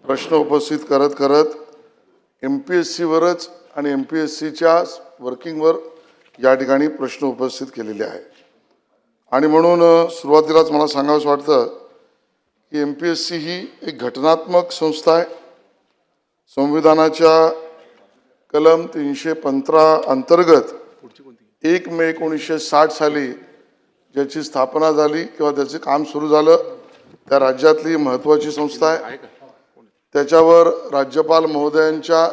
प्रश्न उपस्थित करत करत MPSC वरच आणि MPSCच्या वर्किंगवर या ठिकाणी प्रश्न उपस्थित केलेले आहे। आणि म्हणून सुरुवातीलाच मला सांगावंसं वाटतं की MPSC ही एक घटनात्मक संस्था आहे। संविधानाच्या कलम 315 अंतर्गत 1 मे 1960 साली ज्याची स्थापना झाली किंवा त्याचे काम सुरू झालं त्या राज्यातली महत्त्वाची संस्था आहे। त्याच्यावर राज्यपाल महोदयांच्या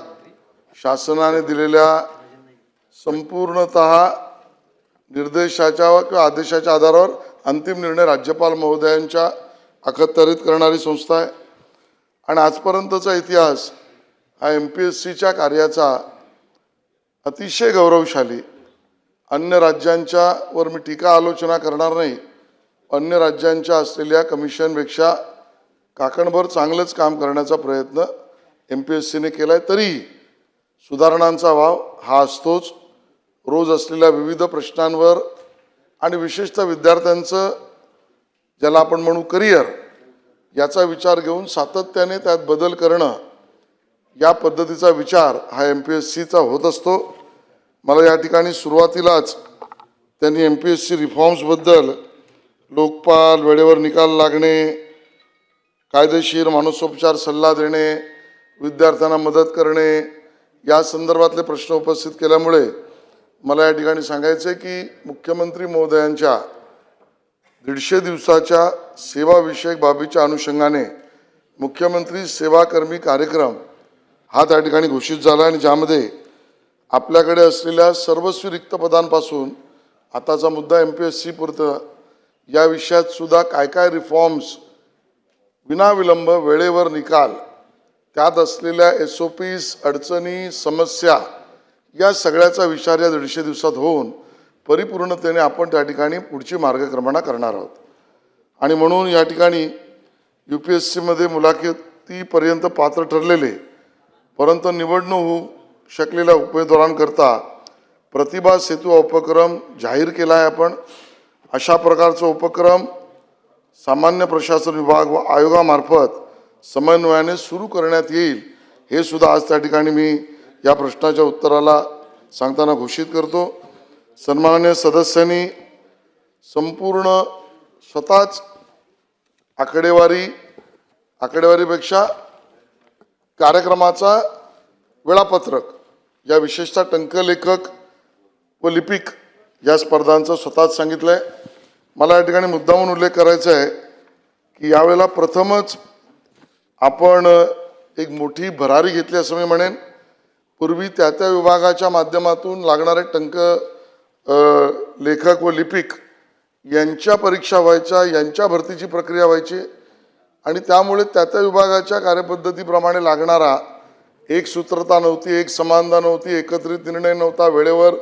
शासनाने दिलेल्या संपूर्णतः निर्देशाच्या किंवा आदेशाच्या आधारावर अंतिम निर्णय राज्यपाल महोदयांच्या अखत्यारीत करणारी संस्था आहे। आणि आजपर्यंतचा इतिहास हा MPSCच्या कार्याचा अतिशय गौरवशाली। अन्य राज्यांच्या वर मी टीका आलोचना करणार नाही। अन्य राज्यांच्या असलेल्या कमिशनपेक्षा काकणभर चांगलंच काम करण्याचा प्रयत्न MPSCने केलाय। तरी सुधारणांचा वाव हा असतोच। रोज असलेल्या विविध प्रश्नांवर आणि विशेषतः विद्यार्थ्यांचं ज्याला आपण म्हणू करिअर याचा विचार घेऊन सातत्याने त्यात बदल करणं या पद्धतीचा विचार हा MPSCचा होत असतो। मला या ठिकाणी सुरुवातीलाच त्यांनी MPSC रिफॉर्म्सबद्दल लोकपाल, वेळेवर निकाल लागणे, कायदेशीर मानसोपचार सल्ला देणे, विद्यार्थ्यांना मदत करणे या संदर्भातले प्रश्न उपस्थित केल्यामुळे मला या ठिकाणी सांगायचं आहे की मुख्यमंत्री महोदयांच्या 150 दिवसाच्या सेवाविषयक बाबीच्या अनुषंगाने मुख्यमंत्री सेवाकर्मी कार्यक्रम हा त्या ठिकाणी घोषित झाला आणि ज्यामध्ये आपल्याकडे असलेल्या सर्वस्वी रिक्त पदांपासून आताचा मुद्दा MPSC पुरतं या विषयात सुद्धा काय काय रिफॉर्म्स विनाविलंब वेळेवर निकाल त्यात असलेल्या SOPs अडचणी समस्या या सगळ्याचा विचार या 150 दिवसात होऊन परिपूर्णतेने आपण त्या ठिकाणी पुढची मार्गक्रमणा करणार आहोत। आणि म्हणून या ठिकाणी UPSC मध्ये मुलाखतीपर्यंत पात्र ठरलेले परंतु निवड न होऊ शकलेल्या उमेदवारांकरता प्रतिभा सेतू उपक्रम जाहीर केला आहे। आपण अशा प्रकारचा उपक्रम सामान्य प्रशासन विभाग व आयोगामार्फत समन्वयाने सुरू करण्यात येईल हे सुद्धा आज त्या ठिकाणी मी या प्रश्नाच्या उत्तराला सांगताना घोषित करतो। सन्माननीय सदस्यांनी संपूर्ण स्वतःच आकडेवारीपेक्षा कार्यक्रमाचा वेळापत्रक या विशेषतः टंकलेखक व लिपिक या स्पर्धांचं स्वतःच सांगितलंय। मला या ठिकाणी मुद्दामून उल्लेख करायचा आहे की यावेळेला प्रथमच आपण एक मोठी भरारी घेतली असं मी म्हणेन। पूर्वी त्या त्या विभागाच्या माध्यमातून लागणारे टंक लेखक व लिपिक यांच्या परीक्षा व्हायच्या, यांच्या भरतीची प्रक्रिया व्हायची आणि त्यामुळे त्या त्या विभागाच्या कार्यपद्धतीप्रमाणे लागणारा एक सूत्रता नव्हती, एक समानता नव्हती, एकत्रित निर्णय नव्हता, वेळेवर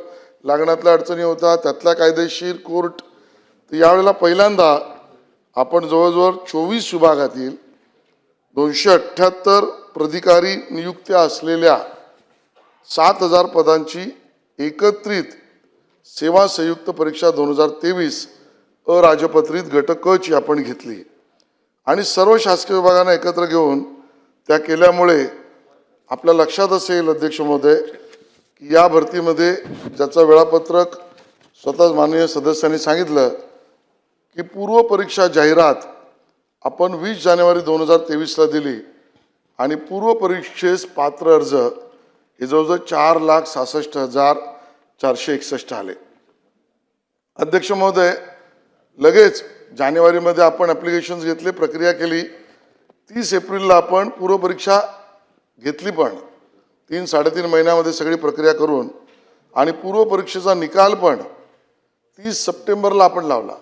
लागण्यातल्या अडचणी होता, त्यातल्या कायदेशीर कोर्ट। तर यावेळेला पहिल्यांदा आपण जवळजवळ 24 विभागातील 278 प्राधिकारी नियुक्त्या असलेल्या 7000 पदांची एकत्रित सेवा संयुक्त परीक्षा 2023 अराजपत्रित गट क ची आपण घेतली आणि सर्व शासकीय विभागांना एकत्र घेऊन त्या केल्यामुळे आपल्या लक्षात असेल अध्यक्ष महोदय की या भरतीमध्ये ज्याचं वेळापत्रक स्वतःच माननीय सदस्यांनी सांगितलं की पूर्व परीक्षा जाहिरात आपण 20 जानेवारी 2023ला दिली आणि पूर्व परीक्षेस पात्र अर्ज हे जवळजवळ 4,66,461 आले। अध्यक्ष महोदय लगेच जानेवारीमध्ये आपण ॲप्लिकेशन्स घेतले, प्रक्रिया केली। 30 एप्रिलला आपण पूर्व परीक्षा घेतली पण 3-3.5 महिन्यामध्ये सगळी प्रक्रिया करून आणि पूर्व परीक्षेचा निकाल पण 30 सप्टेंबरला आपण लावला।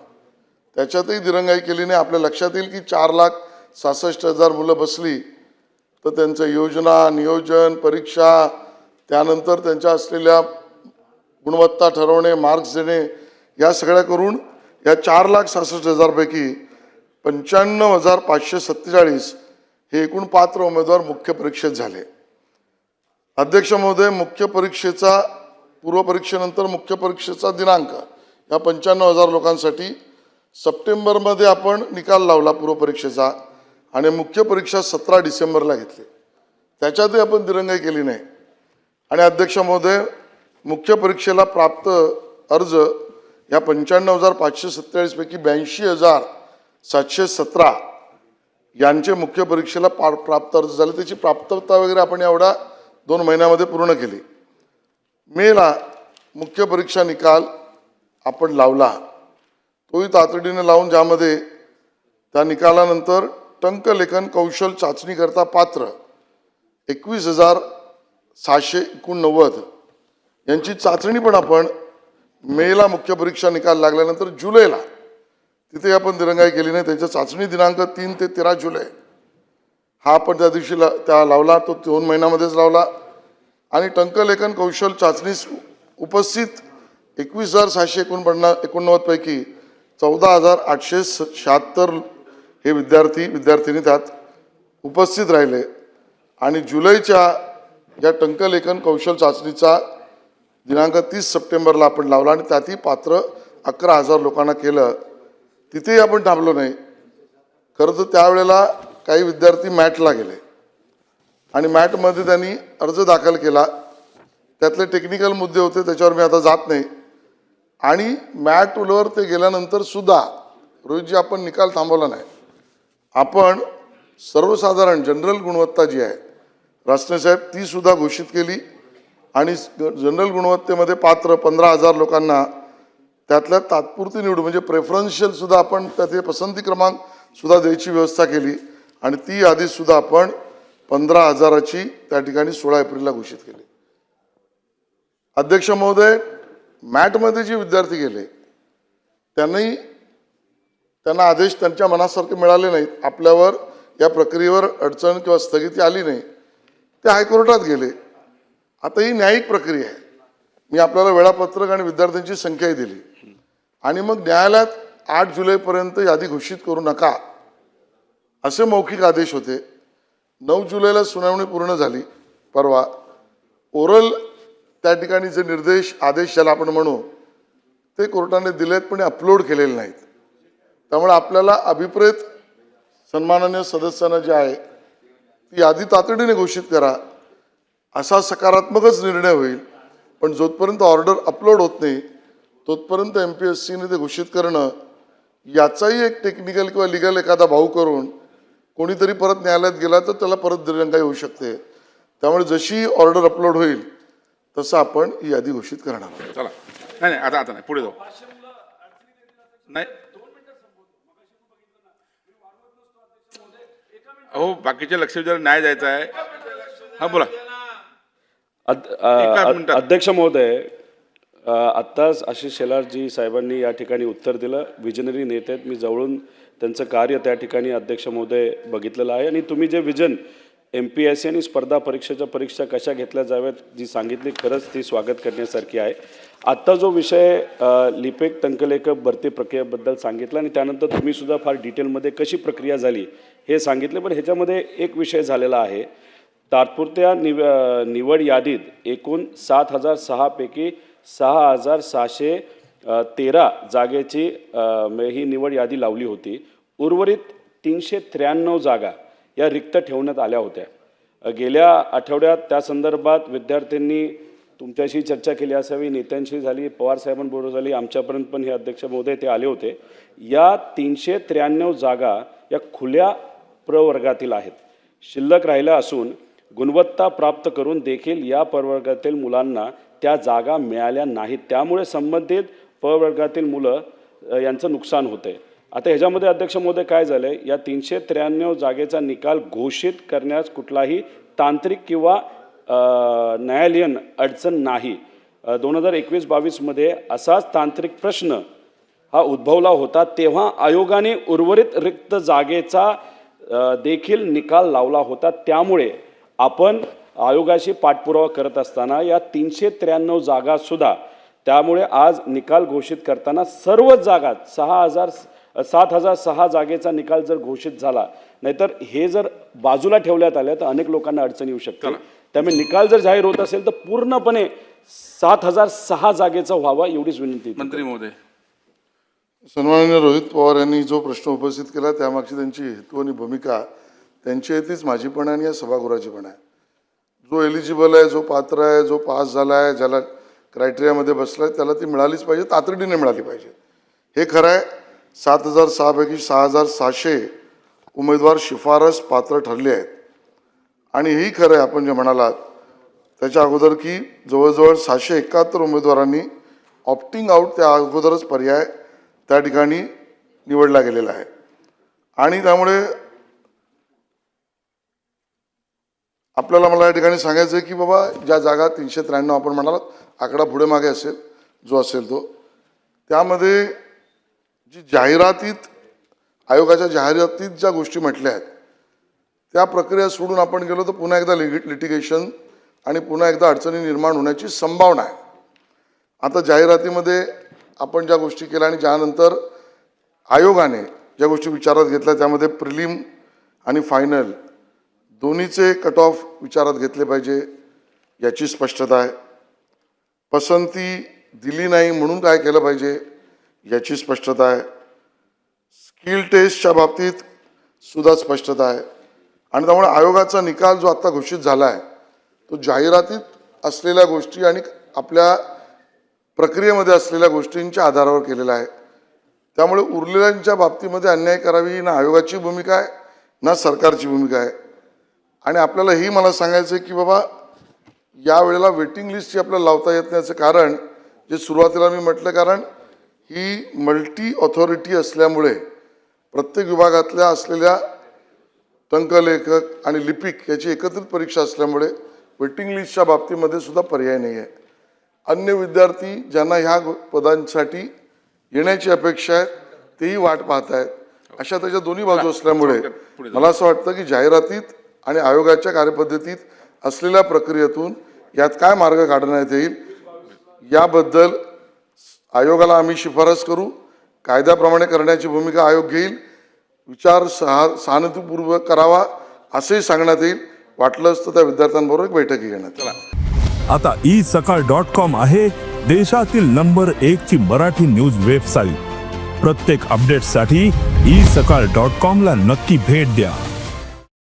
त्याच्यातही दिरंगाई केली नाही। आपल्या लक्षात येईल की 4,66,000 मुलं बसली तर त्यांचं योजना नियोजन परीक्षा त्यानंतर त्यांच्या असलेल्या गुणवत्ता ठरवणे मार्क्स देणे या सगळ्या करून या 4,66,000 पैकी 95,547 हे एकूण पात्र उमेदवार मुख्य परीक्षेत झाले। अध्यक्ष महोदय मुख्य परीक्षेचा पूर्व परीक्षेनंतर मुख्य परीक्षेचा दिनांक या 95,000 लोकांसाठी सप्टेंबरमध्ये आपण निकाल लावला पूर्व परीक्षेचा आणि मुख्य परीक्षा 17 डिसेंबरला घेतली. त्याच्यातही आपण दिरंगाई केली नाही. आणि अध्यक्ष महोदय, मुख्य परीक्षेला प्राप्त अर्ज या 95,547 पैकी 82,717 यांचे मुख्य परीक्षेला प्राप्त अर्ज झाले. त्याची प्राप्तता वगैरे आपण एवढा 2 महिन्यामध्ये पूर्ण केली. मेला मुख्य परीक्षा निकाल आपण लावला, तोही तातडीने लावून ज्यामध्ये त्या निकालानंतर टंकलेखन कौशल चाचणीकरता पात्र 21,689 यांची चाचणी पण आपण मेला मुख्य परीक्षा निकाल लागल्यानंतर जुलैला तिथे आपण दिरंगाई केली नाही. त्यांचा चाचणी दिनांक 3 ते 13 जुलै हा आपण त्या दिवशी त्या लावला, तो 2 महिन्यामध्येच लावला. आणि टंकलेखन कौशल चाचणीस उपस्थित 21,689 पैकी 14,876 हे विद्यार्थी त्यात उपस्थित राहिले. आणि जुलैच्या या टंकलेखन कौशल चाचणीचा दिनांक 30 सप्टेंबरला आपण लावला आणि त्यातही पात्र 11,000 लोकांना केलं. तिथेही आपण थांबलो नाही. खरं तर त्यावेळेला काही विद्यार्थी मॅटला गेले आणि मॅटमध्ये त्यांनी अर्ज दाखल केला. त्यातले टेक्निकल मुद्दे होते, त्याच्यावर मी आता जात नाही. आणि मॅटवर ते गेल्यानंतर सुद्धा रोहितजी आपण निकाल थांबवला नाही. आपण सर्वसाधारण जनरल गुणवत्ता जी आहे राष्ट्रसाहेब ती सुद्धा घोषित केली. आणि जनरल गुणवत्तेमध्ये पात्र 15,000 लोकांना त्यातल्या तात्पुरती निवड म्हणजे प्रेफरन्शियल सुद्धा आपण त्याचे पसंती क्रमांक सुद्धा द्यायची व्यवस्था केली. आणि ती यादी सुद्धा आपण 15,000ची त्या ठिकाणी 16 एप्रिलला घोषित केली. अध्यक्ष महोदय, मॅटमध्ये जे विद्यार्थी गेले त्यांना आदेश त्यांच्या मनासारखे मिळाले नाहीत. आपल्यावर या प्रक्रियेवर अडचण किंवा स्थगिती आली नाही. ते हायकोर्टात गेले. आता ही न्यायिक प्रक्रिया आहे. मी आपल्याला वेळापत्रक आणि विद्यार्थ्यांची संख्याही दिली. आणि मग न्यायालयात 8 जुलैपर्यंत यादी घोषित करू नका असे मौखिक आदेश होते. 9 जुलैला सुनावणी पूर्ण झाली परवा. ओरल त्या ठिकाणी जे आदेश ज्याला आपण म्हणू ते कोर्टाने दिलेत पण अपलोड केलेले नाहीत. त्यामुळे आपल्याला अभिप्रेत सन्माननीय सदस्यांना जे आहे ती यादी तातडीने घोषित करा असा सकारात्मकच निर्णय होईल. पण जोपर्यंत ऑर्डर अपलोड होत नाही तोपर्यंत MPSCने ते घोषित करणं याचाही एक टेक्निकल किंवा लिगल एखादा भाऊ करून कोणीतरी परत न्यायालयात गेला तर त्याला परत दिरंगाई होऊ शकते. त्यामुळे जशी ऑर्डर अपलोड होईल तसं आपण ही यादी घोषित करणार. चला, नाही आता नाही, पुढे जाऊ. नाही हो, बाकीचे लक्ष द्यायला नाही जायचं आहे. हा बोला. अध्यक्ष महोदय, आत्ताच आशिष शेलारजी साहेबांनी या ठिकाणी उत्तर दिलं. विजनरी नेते आहेत, मी जवळून त्यांचं कार्य त्या ठिकाणी अध्यक्ष महोदय बघितलेलं आहे. आणि तुम्ही जे विजन MPSC आणि स्पर्धा परीक्षा कशा घेतल्या जाव्यात जी सांगितली, खरंच ती स्वागत करण्यासारखी आहे. आत्ता जो विषय लिपिक टंकलेखक भरती प्रक्रियेबद्दल सांगितला आणि त्यानंतर तुम्ही सुद्धा फार डिटेलमध्ये कशी प्रक्रिया झाली हे सांगितले. पण ह्याच्यामध्ये एक विषय झालेला आहे. तात्पुरत्या निवड यादीत एकूण 7,006 पैकी 6,613 जागेची ही निवड यादी लावली होती. उर्वरित 393 जागा या रिक्त ठेवण्यात आल्या होत्या. गेल्या आठवड्यात त्या संदर्भात विद्यार्थ्यांनी तुमच्याशी चर्चा केली असावी, नेत्यांशी झाली, पवार साहेबांबरोबर झाली, आमच्यापर्यंत पण हे अध्यक्ष महोदय ते आले होते. या 393 जागा या खुल्या प्रवर्गातील आहेत. शिल्लक राहिल्या असून गुणवत्ता प्राप्त करून देखील या प्रवर्गातील मुलांना त्या जागा मिळाल्या नाहीत. त्यामुळे संबंधित प्रवर्गातील मुलं यांचं नुकसान होते. आता ह्याच्यामध्ये अध्यक्ष महोदय काय झालं आहे, या 393 जागेचा निकाल घोषित करण्यास कुठलाही तांत्रिक किंवा न्यायालयीन अडचण नाही. 2021-22 मध्ये असाच तांत्रिक प्रश्न हा उद्भवला होता. तेव्हा आयोगाने उर्वरित रिक्त जागेचा देखील निकाल लावला होता. त्यामुळे आपण आयोगाशी पाठपुरावा करत असताना या 393 जागासुद्धा, त्यामुळे आज निकाल घोषित करताना सर्व जागा 7,006 जागेचा निकाल जर घोषित झाला, नाहीतर हे जर बाजूला ठेवण्यात आल्या तर अनेक लोकांना अडचण येऊ शकते. त्यामुळे निकाल जर जाहीर होत असेल तर पूर्णपणे 7,006 जागेचा व्हावा एवढीच विनंती. मंत्री महोदय. सन्माननीय रोहित पवार यांनी जो प्रश्न उपस्थित केला त्यामागची त्यांची हेतू आणि भूमिका त्यांची तीच माझी पण आहे आणि या सभागृहाची पण आहे. जो एलिजिबल आहे, जो पात्र आहे, जो पास झाला आहे, ज्याला क्रायटेरियामध्ये बसला आहे, त्याला ती मिळालीच पाहिजे, तातडीने मिळाली पाहिजे. हे खरं आहे. 7,006 पैकी 6,600 उमेदवार शिफारस पात्र ठरले आहेत. आणि हेही खरं आहे आपण जे म्हणालात त्याच्या अगोदर की जवळजवळ 671 उमेदवारांनी ऑप्टिंग आऊट त्या अगोदरच पर्याय त्या ठिकाणी निवडला गेलेला आहे. आणि त्यामुळे आपल्याला मला या ठिकाणी सांगायचं आहे की बाबा ज्या जागा 393 आपण म्हणालात, आकडा पुढे मागे असेल जो असेल तो, त्यामध्ये जी जाहिरातीत आयोगाच्या जाहिरातीत ज्या गोष्टी म्हटल्या आहेत त्या प्रक्रिया सोडून आपण गेलो तर पुन्हा एकदा लिटिगेशन आणि पुन्हा एकदा अडचणी निर्माण होण्याची संभावना आहे. आता जाहिरातीमध्ये आपण ज्या गोष्टी केल्या आणि ज्यानंतर आयोगाने ज्या गोष्टी विचारात घेतल्या त्यामध्ये प्रिलिम आणि फायनल दोन्हीचे कट ऑफ विचारात घेतले पाहिजे याची स्पष्टता आहे. पसंती दिली नाही म्हणून काय केलं पाहिजे याची स्पष्टता आहे. स्किल टेस्टच्या बाबतीत सुद्धा स्पष्टता आहे. आणि त्यामुळे आयोगाचा निकाल जो आता घोषित झाला आहे तो जाहिरातीत असलेल्या गोष्टी आणि आपल्या प्रक्रियेमध्ये असलेल्या गोष्टींच्या आधारावर केलेला आहे. त्यामुळे उरलेल्यांच्या बाबतीमध्ये अन्याय करावी ना आयोगाची भूमिका आहे ना सरकारची भूमिका आहे. आणि आपल्याला ही मला सांगायचं आहे की बाबा यावेळेला वेटिंग लिस्टची आपल्याला लावता येत नाही. कारण जे सुरुवातीला मी म्हटलं, कारण ही मल्टी ऑथॉरिटी असल्यामुळे प्रत्येक विभागातल्या असलेल्या टंकलेखक आणि लिपिक याची एकत्रित परीक्षा असल्यामुळे वेटिंग लिस्टच्या बाबतीमध्ये सुद्धा पर्याय नाही आहे. अन्य विद्यार्थी ज्यांना ह्या पदांसाठी येण्याची अपेक्षा आहे तेही वाट पाहत आहेत. अशा त्याच्या दोन्ही बाजू असल्यामुळे मला असं वाटतं की जाहिरातीत आणि आयोगाच्या कार्यपद्धतीत असलेल्या प्रक्रियेतून यात काय मार्ग काढण्यात येईल याबद्दल आयोगाला आम्ही शिफारस करू. कायद्याप्रमाणे करण्याची भूमिका आयोग घेईल. विचार सहानुभूतीपूर्वक करावा असेही सांगण्यात येईल. वाटलंच तर त्या विद्यार्थ्यांबरोबर एक बैठकी घेण्यात येईल. आता isakal.com आहे देशातील नंबर 1 ची मराठी न्यूज वेबसाईट. प्रत्येक अपडेटसाठी isakal.com ला नक्की भेट द्या.